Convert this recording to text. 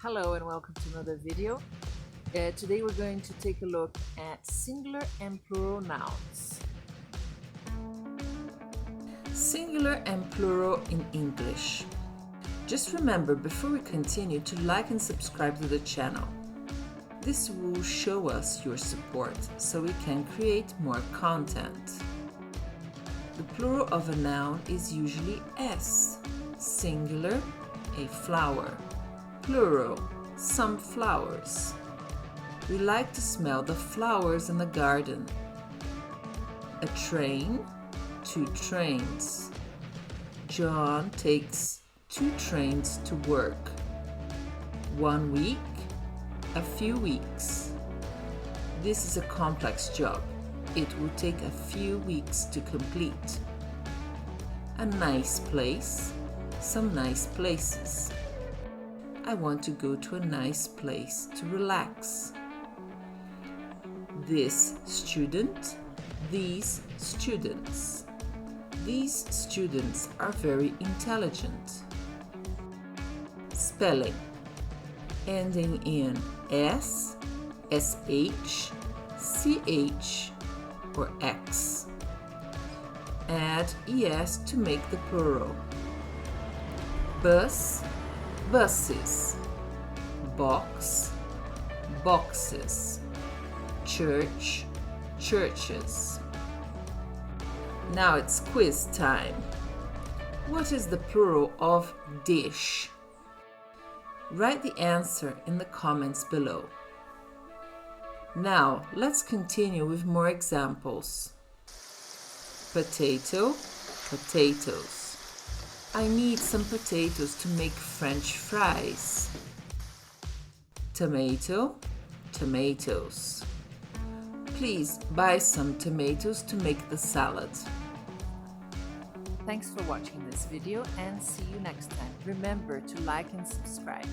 Hello and welcome to another video. Today we're going to take a look at singular and plural nouns. Singular and plural in English. Just remember before we continue to like and subscribe to the channel. This will show us your support so we can create more content. The plural of a noun is usually s. Singular, a flower. Plural, some flowers. We like to smell the flowers in the garden. A train, 2 trains. John takes 2 trains to work. 1 week, a few weeks. This is a complex job. It will take a few weeks to complete. A nice place, some nice places. I want to go to a nice place to relax. This student, these students. These students are very intelligent. Spelling. Ending in S, SH, CH, or X. Add ES to make the plural. Bus, buses. Box, boxes. Church, churches. Now it's quiz time. What is the plural of dish? Write the answer in the comments below. Now let's continue with more examples. Potato, potatoes. I need some potatoes to make French fries. Tomato, tomatoes. Please buy some tomatoes to make the salad. Thanks for watching this video and see you next time. Remember to like and subscribe.